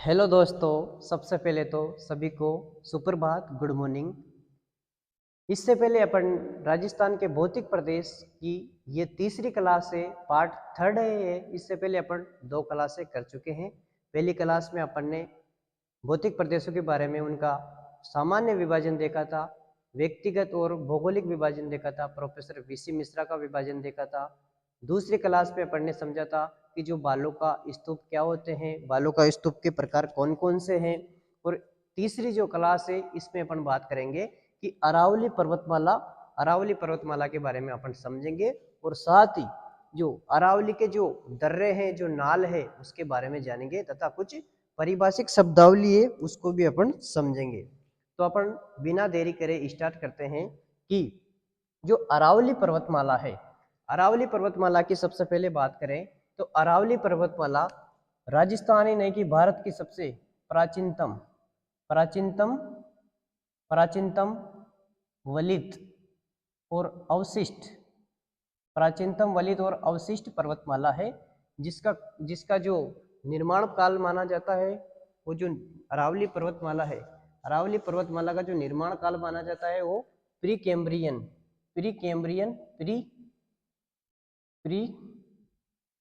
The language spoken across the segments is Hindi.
हेलो दोस्तों, सबसे पहले तो सभी को सुप्रभात, गुड मॉर्निंग। इससे पहले अपन राजस्थान के भौतिक प्रदेश की ये तीसरी क्लास है, पार्ट थर्ड है ये। इससे पहले अपन दो क्लासें कर चुके हैं। पहली क्लास में अपन ने भौतिक प्रदेशों के बारे में उनका सामान्य विभाजन देखा था, व्यक्तिगत और भौगोलिक विभाजन देखा था, प्रोफेसर वीसी मिश्रा का विभाजन देखा था। दूसरी क्लास में अपन ने समझा था कि जो बालों का स्तूप क्या होते हैं, बालों का स्तूप के प्रकार कौन कौन से हैं। और तीसरी जो क्लास है इसमें अपन बात करेंगे कि अरावली पर्वतमाला के बारे में अपन समझेंगे, और साथ ही जो अरावली के जो दर्रे हैं, जो नाल है, उसके बारे में जानेंगे तथा कुछ पारिभाषिक शब्दावली है उसको भी अपन समझेंगे। तो अपन बिना देरी करे स्टार्ट करते हैं कि जो अरावली पर्वतमाला है, अरावली पर्वतमाला की सबसे पहले बात करें तो अरावली पर्वतमाला राजस्थान ही नहीं कि भारत की सबसे प्राचीनतम प्राचीनतम प्राचीनतम वलित और अवशिष्ट प्राचीनतम वलित और अवशिष्ट पर्वतमाला है, जिसका जिसका जो निर्माण काल माना जाता है, वो जो अरावली पर्वतमाला है, अरावली पर्वतमाला का जो निर्माण काल माना जाता है वो Precambrian Precambrian pre pre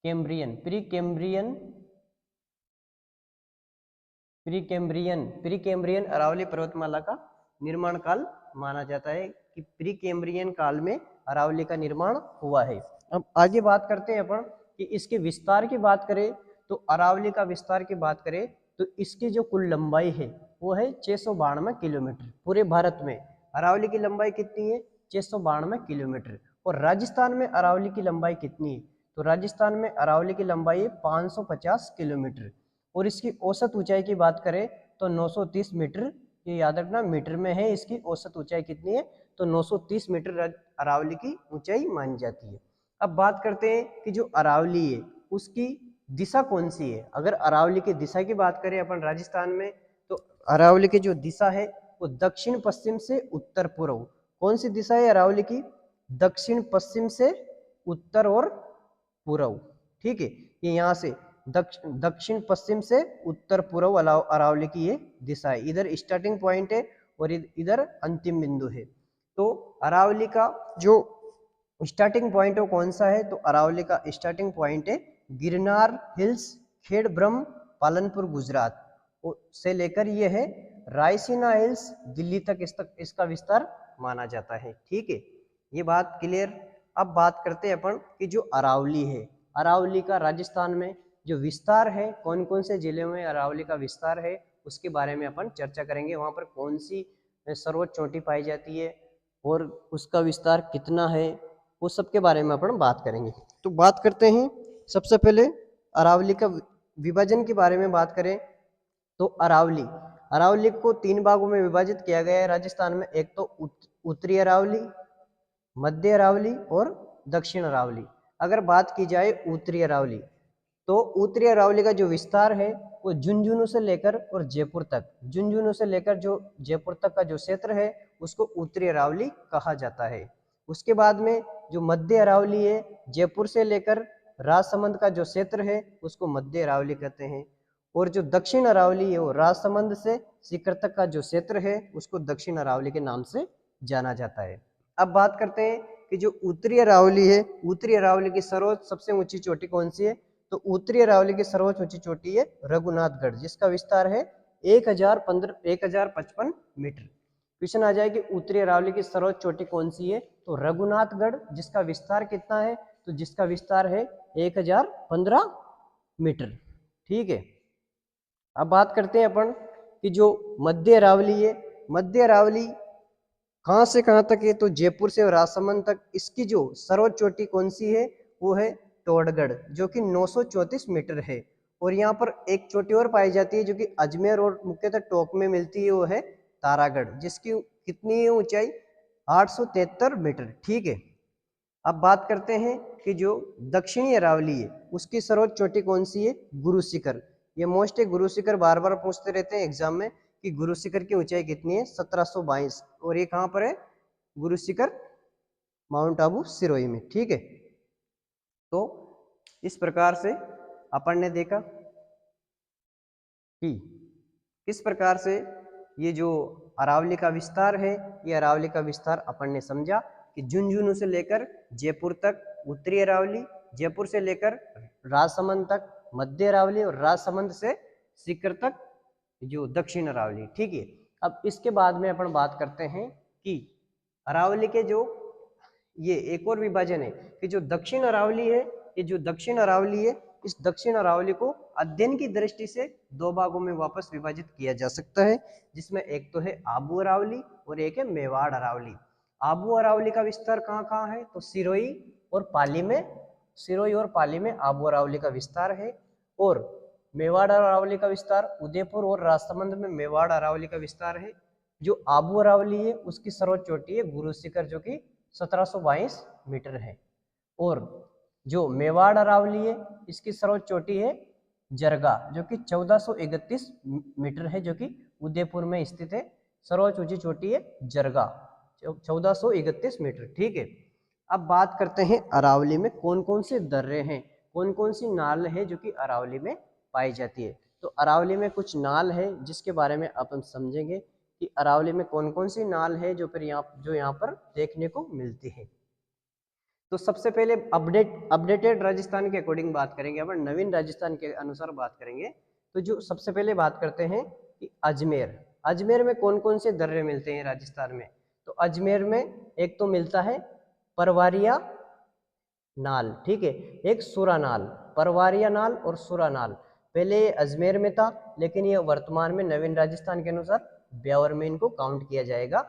Cambrian Precambrian Precambrian Aravalli पर्वतमाला का निर्माण काल माना जाता है कि प्री कैम्ब्रियन काल में अरावली का निर्माण हुआ है। अब आगे बात करते हैं अपन कि इसके विस्तार की बात करें तो अरावली का विस्तार की बात करें तो इसकी जो कुल लंबाई है वो है 692 किलोमीटर। पूरे भारत में अरावली की लंबाई कितनी है? 692 किलोमीटर। और राजस्थान में अरावली की लंबाई कितनी है? तो राजस्थान में अरावली की लंबाई है 550 किलोमीटर। और इसकी औसत ऊंचाई की बात करें तो 930 मीटर। ये याद रखना, मीटर में है। इसकी औसत ऊंचाई कितनी है? तो 930 मीटर अरावली की ऊंचाई मानी जाती है। अब बात करते हैं कि जो अरावली है उसकी दिशा कौन सी है। अगर अरावली की दिशा की बात करें अपन राजस्थान में, तो अरावली की जो दिशा है वो दक्षिण पश्चिम से उत्तर पूर्व। कौन सी दिशा है अरावली की? दक्षिण पश्चिम से उत्तर और पूर्व। ठीक है, ये यहाँ से दक्षिण पश्चिम से उत्तर पूर्व अरावली की ये दिशा है। इधर स्टार्टिंग पॉइंट है और इधर अंतिम बिंदु है। तो अरावली का जो स्टार्टिंग पॉइंट है वो कौन सा है? तो अरावली का स्टार्टिंग पॉइंट है गिरनार हिल्स, खेड़ ब्रह्म, पालनपुर गुजरात से लेकर ये है रायसीना हिल्स, दिल्ली तक इसका विस्तार माना जाता है। ठीक है, ये बात क्लियर। अब बात करते हैं अपन कि जो अरावली है, अरावली का राजस्थान में जो विस्तार है, कौन कौन से जिले में अरावली का विस्तार है उसके बारे में अपन चर्चा करेंगे। वहां पर कौन सी सर्वोच्च चोटी पाई जाती है और उसका विस्तार कितना है, वो सब के बारे में अपन बात करेंगे। तो बात करते हैं सबसे पहले अरावली का विभाजन के बारे में बात करें तो अरावली अरावली को 3 भागों में विभाजित किया गया है राजस्थान में। एक तो उत्तरी अरावली, मध्य अरावली और दक्षिण अरावली। अगर बात की जाए उत्तरी अरावली, तो उत्तरी अरावली का जो विस्तार है वो झुंझुनू से लेकर और जयपुर तक, झुंझुनू से लेकर जो जयपुर तक का जो क्षेत्र है उसको उत्तरी अरावली कहा जाता है। उसके बाद में जो मध्य अरावली है, जयपुर से लेकर राजसमंद का जो क्षेत्र है उसको मध्य अरावली कहते हैं। और जो दक्षिण अरावली है वो राजसमंद से सीकर तक का जो क्षेत्र है उसको दक्षिण अरावली के नाम से जाना जाता है। अब बात करते हैं कि जो उत्तरी अरावली है, उत्तरी अरावली की सर्वोच्च सबसे ऊंची चोटी कौन सी है? तो उत्तरी अरावली की सर्वोच्च ऊंची चोटी है रघुनाथगढ़, जिसका विस्तार है 1055 मीटर। क्वेश्चन आ जाए कि उत्तरी अरावली की सर्वोच्च चोटी कौन सी है? तो रघुनाथगढ़, जिसका विस्तार कितना है? तो जिसका विस्तार है 1015 मीटर। ठीक है, अब बात करते हैं अपन कि जो मध्य अरावली है, मध्य अरावली कहाँ से कहाँ तक है? तो जयपुर से राजसमंद तक। इसकी जो सर्वोच्च चोटी कौन सी है? वो है टोडगढ़, जो कि 934 मीटर है। और यहाँ पर एक चोटी और पाई जाती है जो कि अजमेर और मुख्यतः टोंक में मिलती है, वो है तारागढ़, जिसकी कितनी है ऊंचाई? 873 मीटर। ठीक है, अब बात करते हैं कि जो दक्षिणी अरावली है उसकी सर्वोच्च चोटी कौन सी है? गुरु शिखर। ये मोस्ट है, गुरु शिखर बार बार पूछते रहते हैं एग्जाम में कि गुरु शिखर की ऊंचाई कितनी है? 1722। और ये कहाँ पर है? गुरु शिखर माउंट आबू सिरोही में। ठीक है, तो इस प्रकार से अपन ने देखा कि किस प्रकार से ये जो अरावली का विस्तार है, ये अरावली का विस्तार अपन ने समझा कि झुंझुनू से लेकर जयपुर तक उत्तरी अरावली, जयपुर से लेकर राजसमंद तक मध्य अरावली और राजसमंद से सीकर तक जो दक्षिण अरावली। ठीक है, अब इसके बाद में अपन बात करते हैं कि अरावली के जो ये एक और विभाजन है कि जो दक्षिण अरावली है, ये जो दक्षिण अरावली है, इस दक्षिण अरावली को अध्ययन की दृष्टि से दो भागों में वापस विभाजित किया जा सकता है, जिसमें एक तो है आबू अरावली और एक है मेवाड़ अरावली। आबू अरावली का विस्तार कहाँ कहाँ है, तो सिरोही और पाली में, सिरोही और पाली में आबू अरावली का विस्तार है। और मेवाड़ अरावली का विस्तार उदयपुर और राजसमंद में मेवाड़ अरावली का विस्तार है। जो आबू अरावली है उसकी सर्वोच्च चोटी है गुरु शिखर जो कि 1722 मीटर है। और जो मेवाड़ अरावली है इसकी सर्वोच्च चोटी है जरगा जो कि 1431 मीटर है, जो कि उदयपुर में स्थित है। सर्वोच्च ऊंची चोटी है जरगा 1431 मीटर। ठीक है, अब बात करते हैं अरावली में कौन कौन से दर्रे हैं, कौन कौन सी नाल है जो कि अरावली में पाई जाती है। तो अरावली में कुछ नाल है जिसके बारे में अपन समझेंगे कि अरावली में कौन कौन सी नाल है जो फिर यहाँ पर देखने को मिलती है। तो सबसे पहले अपडेटेड राजस्थान के अकॉर्डिंग बात करेंगे, अपन नवीन राजस्थान के अनुसार बात करेंगे। तो जो सबसे पहले बात करते हैं कि अजमेर, अजमेर में कौन कौन से दर्रे मिलते हैं राजस्थान में। तो अजमेर में एक तो मिलता है परवारिया नाल, ठीक है, एक सुरा नाल, परवारिया नाल और सुरा नाल। पहले ये अजमेर में था लेकिन ये वर्तमान में नवीन राजस्थान के अनुसार ब्यावर में इनको काउंट किया जाएगा,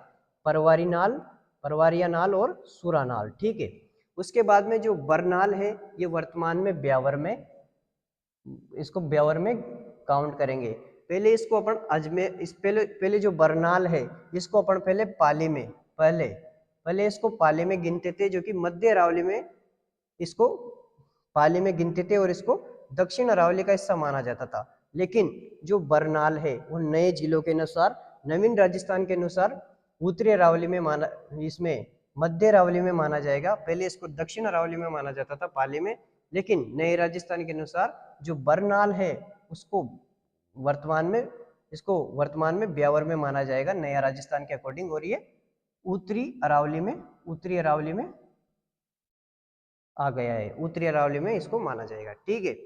परवारी नाल, परवारिया नाल और सुरा नाल। ठीक है, उसके बाद में जो बरनाल है ये वर्तमान में ब्यावर में, इसको ब्यावर में काउंट करेंगे। पहले इसको अपन अजमेर, इस पहले जो बरनाल है इसको अपन पहले पाली में, पहले इसको पाली में गिनते थे, जो कि मध्य अरावली में इसको पाली में गिनते थे और इसको दक्षिण अरावली का हिस्सा माना जाता था। लेकिन जो बरनाल है वो नए जिलों के अनुसार, नवीन राजस्थान के अनुसार उत्तरी अरावली में माना, इसमें मध्य अरावली में माना जाएगा। पहले इसको दक्षिण अरावली में माना जाता था पाली में, लेकिन नए राजस्थान के अनुसार जो बरनाल है उसको वर्तमान में, इसको वर्तमान में ब्यावर में माना जाएगा नया राजस्थान के अकॉर्डिंग, और ये उत्तरी अरावली में, उत्तरी अरावली में आ गया है, उत्तरी अरावली में इसको माना जाएगा। ठीक है,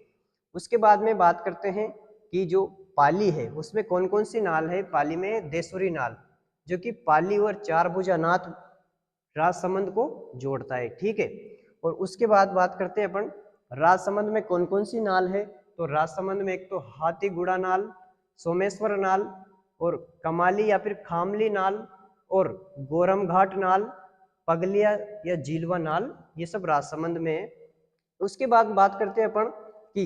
उसके बाद में बात करते हैं कि जो पाली है उसमें कौन कौन सी नाल है। पाली में देसुरी नाल जो कि पाली और चारभुजानाथ राजसमंद को जोड़ता है। ठीक है, और उसके बाद बात करते हैं अपन राजसमंद में कौन कौन सी नाल है। तो राजसमंद में एक तो हाथीगुड़ा नाल, सोमेश्वर नाल और कमाली या फिर खामली नाल और गोरम घाट नाल, पगलिया या झीलवा नाल, ये सब राजसमंद में है। उसके बाद बात करते हैं अपन कि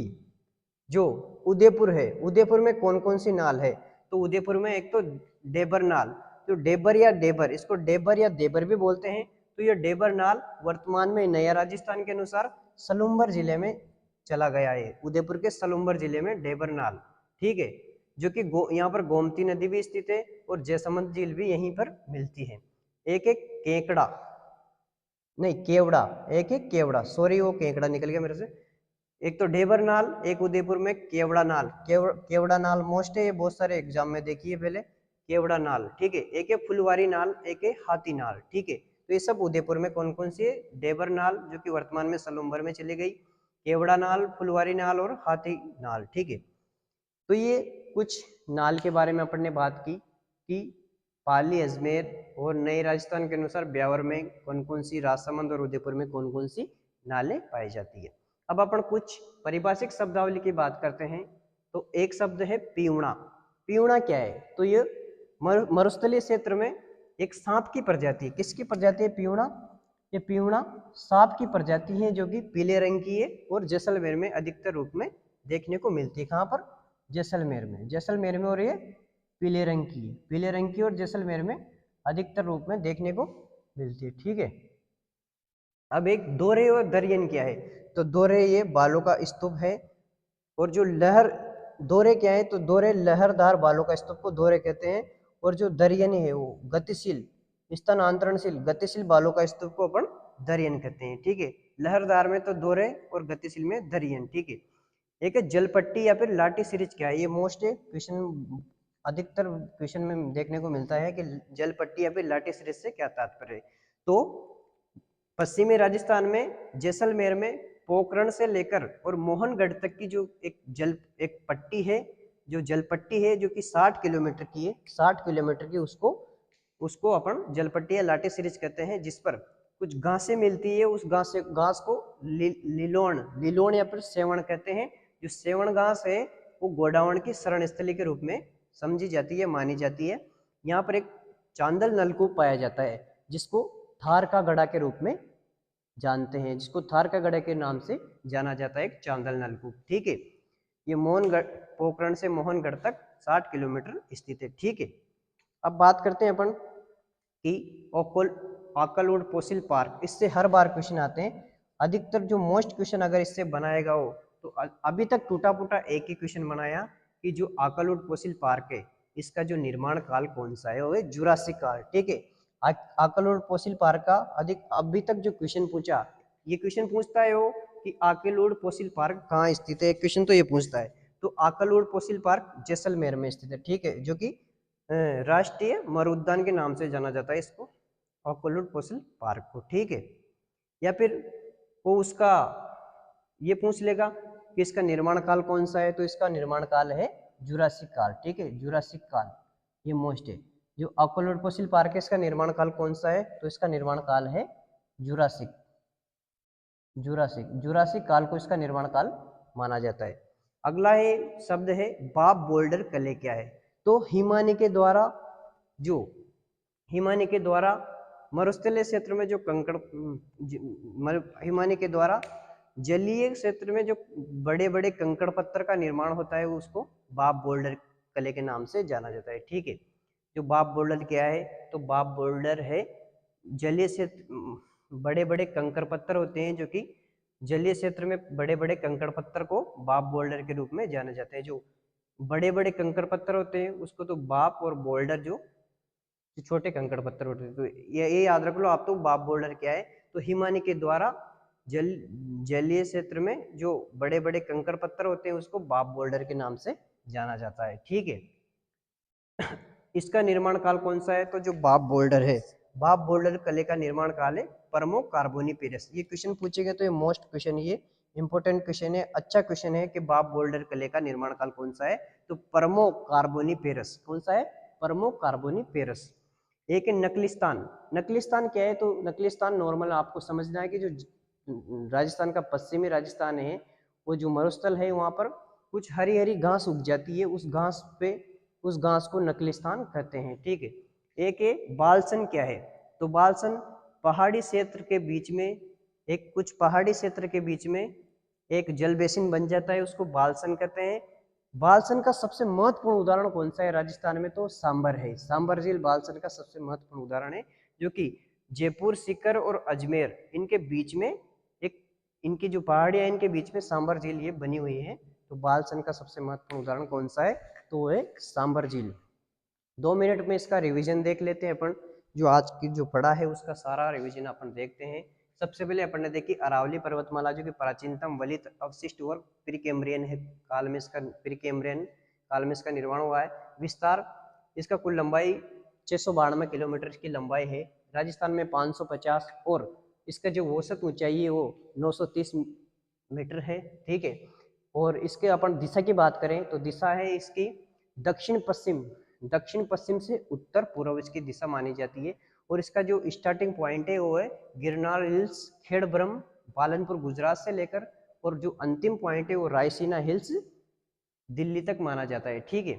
जो उदयपुर है, उदयपुर में कौन कौन सी नाल है। तो उदयपुर में एक तो डेबर नाल, जो डेबर या डेबर, इसको डेबर या देबर भी बोलते हैं। तो ये डेबर नाल वर्तमान में नया राजस्थान के अनुसार सलूम्बर जिले में चला गया है, उदयपुर के सलूम्बर जिले में डेबर नाल। ठीक है, जो कि यहाँ पर गोमती नदी भी स्थित है और जयसमंद झील भी यहीं पर मिलती है। एक एक केकड़ा, नहीं केवड़ा, एक एक केवड़ा, सॉरी वो केकड़ा निकल गया मेरे से। एक तो डेबर नाल, एक उदयपुर में केवड़ा नाल, केवड़ा नाल मोस्ट है, ये बहुत सारे एग्जाम में देखिए पहले, केवड़ा नाल। ठीक है, एक है फुलवारी नाल, एक है हाथी नाल। ठीक है, तो ये सब उदयपुर में कौन कौन सी है, डेबर नाल जो कि वर्तमान में सलूम्बर में चली गई, केवड़ा नाल, फुलवारी नाल और हाथी नाल। ठीक है, तो ये कुछ नाल के बारे में अपन ने बात की कि पाली, अजमेर और नए राजस्थान के अनुसार ब्यावर में कौन कौन सी, राजसमंद और उदयपुर में कौन कौन सी नालें पाई जाती है। अब अपन कुछ परिभाषिक शब्दावली की बात करते हैं। तो एक शब्द है पीवड़ा। पीवड़ा क्या है, तो ये मरुस्थलीय क्षेत्र में एक सांप की प्रजाति, किसकी प्रजाति है पीवड़ा, ये पीवड़ा सांप की प्रजाति है जो कि पीले रंग की है और जैसलमेर में अधिकतर रूप में देखने को मिलती है। कहाँ पर, जैसलमेर में, जैसलमेर में, और ये पीले रंग की, पीले रंग की और जैसलमेर में अधिकतर रूप में देखने को मिलती है। ठीक है, अब एक दोरे और दरियन क्या है। तो दोरे ये बालों का स्तूप है, और जो लहर, दोरे क्या है, तो दोरे लहरदार बालों का स्तूप को दोरे कहते हैं, और जो दरियन है वो गतिशील, स्थानांतरणशील, गतिशील बालों का स्तूप को अपन दरियन कहते हैं। ठीक है, लहरदार में तो दोरे और गतिशील में दरियन। ठीक है, एक है जलपट्टी या फिर लाठी सीरीज क्या है, ये मोस्ट क्वेश्चन अधिकतर क्वेश्चन में देखने को मिलता है कि जलपट्टी या फिर लाठी सीरीज से क्या तात्पर्य है। तो पश्चिमी राजस्थान में जैसलमेर में पोखरण से लेकर और मोहनगढ़ तक की जो एक पट्टी है, जो जलपट्टी है, जो कि 60 किलोमीटर की है, 60 किलोमीटर की, उसको उसको अपन जलपट्टी या लाठी सीरीज कहते हैं, जिस पर कुछ घासें मिलती है। उस घास को लिलोण या फिर सेवण कहते हैं। जो सेवण घास है वो गोडावण की शरण स्थली के रूप में समझी जाती है, मानी जाती है। यहाँ पर एक चांदल नलकूप पाया जाता है, जिसको थार का गड़ा के रूप में जानते हैं, जिसको थार का गड़ा के नाम से जाना जाता है, एक चांदल नलकूप। ठीक है, ये मोहनगढ़, पोखरण से मोहनगढ़ तक 60 किलोमीटर स्थित है। ठीक है, अब बात करते हैं अपन कि आकलवुड फोसिल पार्क, इससे हर बार क्वेश्चन आते हैं। अधिकतर जो मोस्ट क्वेश्चन अगर इससे बनाएगा हो, तो अभी तक टूटा फूटा एक ही क्वेश्चन बनाया कि जो आकलवुड फोसिल पार्क है, इसका जो निर्माण काल कौन सा है, वो है जुरासिक काल। ठीक है, आकलवुड फोसिल पार्क का अभी तक जो क्वेश्चन पूछा, ये क्वेश्चन पूछता है वो कि आकलवुड फोसिल पार्क कहाँ स्थित है, क्वेश्चन तो ये पूछता है। तो आकलवुड फोसिल पार्क जैसलमेर में स्थित है। ठीक है, जो कि राष्ट्रीय मरुद्यान के नाम से जाना जाता है इसको, आकलवुड फोसिल पार्क को। ठीक है, या फिर वो उसका ये पूछ लेगा कि इसका निर्माण काल कौन सा है, तो इसका निर्माण काल है जुरासिक काल। ठीक है, जुरासिक काल ये मोस्ट है। जो आकलवुड फोसिल पार्क है, इसका निर्माण काल कौन सा है, तो इसका निर्माण काल है जुरासिक जुरासिक जुरासिक काल को इसका निर्माण काल माना जाता है। अगला है शब्द है बाब बोल्डर कले क्या है। तो हिमानी के द्वारा मरुस्थलीय क्षेत्र में जो कंकड़ हिमानी के द्वारा जलीय क्षेत्र में जो बड़े बड़े कंकड़ पत्थर का निर्माण होता है, उसको बाब बोल्डर कले के नाम से जाना जाता है। ठीक है, जो बाब बोल्डर क्या है, तो बाब बोल्डर है जलीय क्षेत्र, बड़े बड़े कंकड़ पत्थर होते हैं, जो कि जलीय क्षेत्र में बड़े बड़े कंकड़ पत्थर को बाब बोल्डर के रूप में जाने जाते हैं। जो बड़े बड़े कंकड़ पत्थर होते हैं उसको तो बाप, और बोल्डर जो छोटे कंकड़ पत्थर होते हैं, तो ये याद रख लो आप। तो बाप बोल्डर क्या है, तो हिमानी के द्वारा जलीय क्षेत्र में जो बड़े बड़े कंकड़ पत्थर होते हैं उसको बाप बोल्डर के नाम से जाना जाता है। ठीक है, इसका निर्माण काल कौन सा है, तो जो बाप बोल्डर है, बाप बोल्डर कले का निर्माण काल है परमो कार्बोनिफेरस। ये क्वेश्चन पूछेगा तो ये मोस्ट क्वेश्चन, ये इंपॉर्टेंट क्वेश्चन है, अच्छा क्वेश्चन है कि बाप बोल्डर कले का निर्माण काल कौन सा है, तो परमो कार्बोनिफेरस। कौन सा है, परमो कार्बोनिफेरस। एक है नकलिस्तान। नकलिस्तान क्या है, तो नकलिस्तान नॉर्मल आपको समझना है कि जो राजस्थान का पश्चिमी राजस्थान है, वो जो मरुस्थल है, वहां पर कुछ हरी हरी घास उग जाती है, उस घास को नकलिस्तान कहते हैं। ठीक है, एक है बालसन क्या है, तो बालसन पहाड़ी क्षेत्र के बीच में, कुछ पहाड़ी क्षेत्र के बीच में एक जल बेसिन बन जाता है, उसको बालसन कहते हैं। बालसन का सबसे महत्वपूर्ण उदाहरण कौन सा है राजस्थान में, तो सांबर है। सांबर झील बालसन का सबसे महत्वपूर्ण उदाहरण है, जो कि जयपुर, सीकर और अजमेर, इनके बीच में इनकी जो पहाड़ियां, इनके बीच में सांबर झील ये बनी हुई है। तो बालसन का सबसे महत्वपूर्ण उदाहरण कौन सा है, तो वो है सांबर झील। 2 मिनट में इसका रिवीजन देख लेते हैं अपन। जो आज की जो पढ़ा है उसका सारा रिवीजन अपन देखते हैं। सबसे पहले अपन ने देखी अरावली पर्वतमाला, जो कि प्राचीनतम वलित अवशिष्ट और प्रीकेम्ब्रियन है काल में, इसका प्रीकेम्ब्रियन काल में इसका निर्माण हुआ है। विस्तार, इसका कुल लंबाई 692 किलोमीटर की लंबाई है। राजस्थान में 550, और इसका जो औसत ऊंचाई है वो 930 मीटर है। ठीक है, और इसके अपन दिशा की बात करें तो दिशा है इसकी दक्षिण पश्चिम से उत्तर पूर्व इसकी दिशा मानी जाती है। और इसका जो स्टार्टिंग पॉइंट है वो है गिरनार हिल्स, खेड़ब्रह्म, पालनपुर गुजरात से लेकर, और जो अंतिम पॉइंट है वो रायसीना हिल्स दिल्ली तक माना जाता है। ठीक है,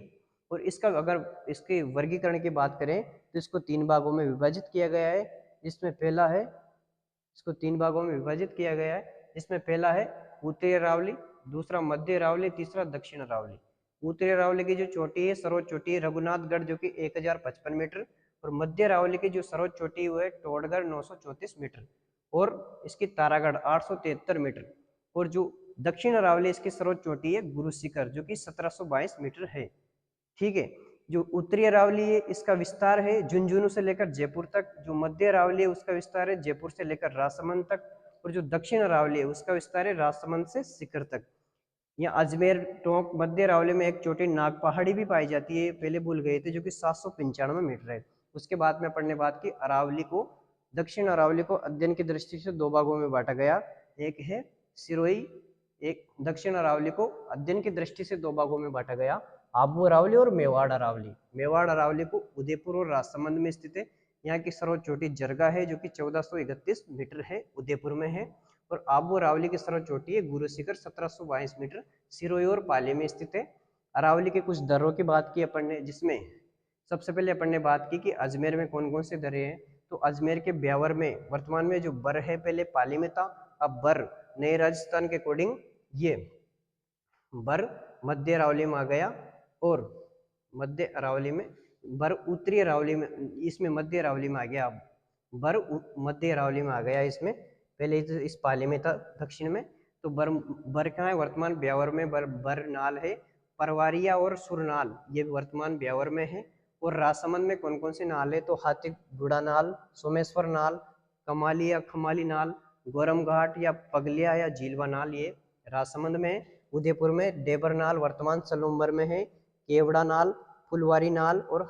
और इसका अगर इसके वर्गीकरण की बात करें तो इसको 3 भागों में विभाजित किया गया है। इसमें पहला है, इसको 3 भागों में विभाजित किया गया है। इसमें पहला है उत्तरी अरावली, दूसरा मध्य अरावली, तीसरा दक्षिण अरावली। उत्तरी अरावली की जो चोटी है, सर्वोच्च चोटी है रघुनाथगढ़, जो कि 1055 मीटर, और मध्य अरावली की जो सर्वोच्च चोटी है वो है टोडगढ़ 934 मीटर, और इसकी तारागढ़ 873 मीटर। और जो दक्षिण अरावली इसकी सर्वोच्च चोटी है गुरु शिखर, जो कि 1722 मीटर है। ठीक है, जो उत्तरी अरावली है इसका विस्तार है झुंझुनू से लेकर जयपुर तक। जो मध्य अरावली है उसका विस्तार है जयपुर से लेकर राजसमंद तक। और जो दक्षिण अरावली है उसका विस्तार है राजसमंद से सीकर तक। यहाँ अजमेर टोंक मध्य अरावली में एक छोटी नाग पहाड़ी भी पाई जाती है, पहले भूल गए थे, जो कि 795 मीटर है। उसके बाद में अपन ने बात की अरावली को, दक्षिण अरावली को अध्ययन की दृष्टि से दो भागों में बांटा गया। एक है सिरोही, एक दक्षिण अरावली को अध्ययन की दृष्टि से दो भागों में बांटा गया, आबू अरावली और मेवाड़ अरावली। मेवाड़ अरावली को उदयपुर और राजसमंद में स्थित है। यहाँ की सर्वोच्च चोटी जरगा है, जो कि 1431 मीटर है, उदयपुर में है। और आबू अरावली की सर्वोच्च चोटी है गुरु शिखर 1722 मीटर, सिरोही और पाली में स्थित है। अरावली के कुछ दर्रों की बात की अपन ने, जिसमें सबसे पहले अपन ने बात की कि अजमेर में कौन कौन से दर्रे हैं। तो अजमेर के ब्यावर में वर्तमान में जो बर है, पहले पाली में था, अब बर नए राजस्थान के अकॉर्डिंग ये बर मध्य अरावली में आ गया। और मध्य अरावली में बर उत्तरी अरावली में, इसमें मध्य अरावली में आ गया। अब बर मध्य अरावली में आ गया, इसमें पहले इस पाली में था दक्षिण में। तो बर कहाँ है, वर्तमान ब्यावर में बर नाल है। परवारिया और सुरनाल ये वर्तमान ब्यावर में है। और राजसमंद में कौन कौन से नाल है, तो हाथी बुढ़ा नाल, सोमेश्वर नाल, कमाली या खमाली नाल, गोरम घाट या पगलिया या झीलवा नाल ये राजसमंद में है। उदयपुर में डेबर नाल वर्तमान सलूम्बर में है, केवड़ा नाल, फुलवारी नाल और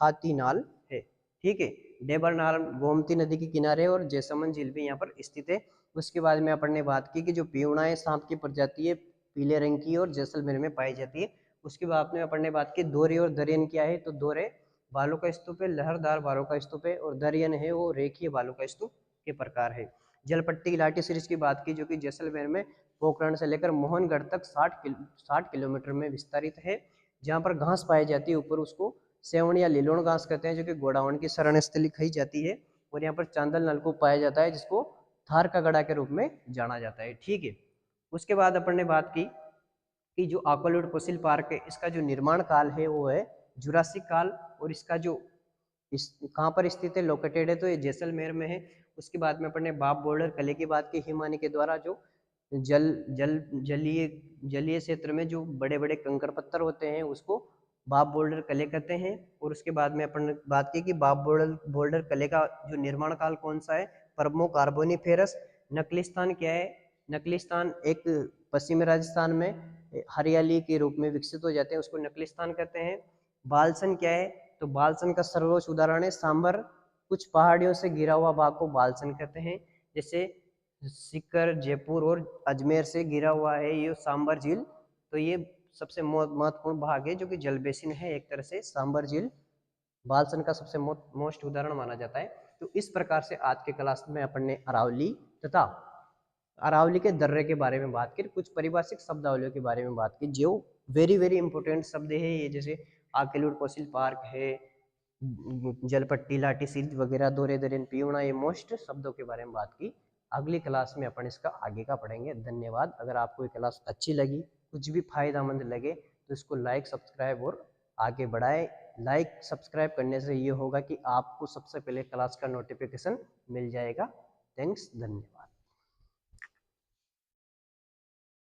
हाथी नाल है। ठीक है, डेबर नाल गोमती नदी के किनारे और जैसमंद झील भी यहाँ पर स्थित है। उसके बाद में अपन ने बात की कि जो पीवड़ा है सांप की प्रजाति है, पीले रंग की और जैसलमेर में पाई जाती है। उसके बाद में अपन ने बात की दोरे और दरियन क्या है, तो दोरे बालू का स्तूप है, लहरदार बालू का स्तूप है, और दरियन है वो रेखीय बालू का स्तूप के प्रकार है। जलपट्टी इलाटी सीरीज की बात की, जो कि जैसलमेर में पोखरण से लेकर मोहनगढ़ तक 60 किलोमीटर में विस्तारित है। जहाँ पर घास पाई जाती है ऊपर, उसको सेवण या लिलोण घास कहते हैं, जो कि गोडावण की शरण स्थली कही जाती है। और यहाँ पर चांदल नलकूप पाया जाता है, जिसको थार का गड़ा के रूप में जाना जाता है। ठीक है, उसके बाद अपन ने बात की कि जो आकोलूट फोसिल पार्क है, इसका जो निर्माण काल है वो है जुरासिक काल। और इसका जो इस कहाँ पर स्थित है, लोकेटेड है, तो ये जैसलमेर में है। उसके बाद में अपन ने बाप बोल्डर कले की बात की, हिमानी के द्वारा जो जल जल जलीय जलीय क्षेत्र में जो बड़े बड़े कंकड़ पत्थर होते हैं, उसको बाप बोल्डर कले कहते हैं। और उसके बाद में अपन ने बात की कि बाप बोल्डर कले का जो निर्माण काल कौन सा है, परमो कार्बोनिफेरस। नकलिस्तान क्या है, नकलिस्तान एक पश्चिमी राजस्थान में हरियाली के रूप में विकसित हो जाते हैं, उसको नकलिस्तान कहते हैं। बालसन क्या है, तो बालसन का सर्वोच्च उदाहरण है सांबर, कुछ पहाड़ियों से घिरा हुआ भाग को बालसन कहते हैं। जैसे सीकर, जयपुर और अजमेर से घिरा हुआ है ये सांबर झील, तो ये सबसे महत्वपूर्ण भाग है, जो कि जल बेसिन है एक तरह से। सांबर झील बालसन का सबसे मोस्ट उदाहरण माना जाता है। तो इस प्रकार से आज के क्लास में अपन ने अरावली तथा अरावली के दर्रे के बारे में बात की, कुछ परिभाषिक शब्दावलियों के बारे में बात की, जो वेरी वेरी इंपॉर्टेंट शब्द है ये, जैसे आकेलूर फोसिल पार्क है, जलपट्टी लाठी सीरीज वगैरह, दोरे दरियन पीवड़ा, ये मोस्ट शब्दों के बारे में बात की। अगली क्लास में अपन इसका आगे का पढ़ेंगे। धन्यवाद। अगर आपको ये क्लास अच्छी लगी, कुछ भी फायदेमंद लगे, तो इसको लाइक सब्सक्राइब और आगे बढ़ाए। लाइक सब्सक्राइब करने से ये होगा कि आपको सबसे पहले क्लास का नोटिफिकेशन मिल जाएगा। थैंक्स, धन्यवाद।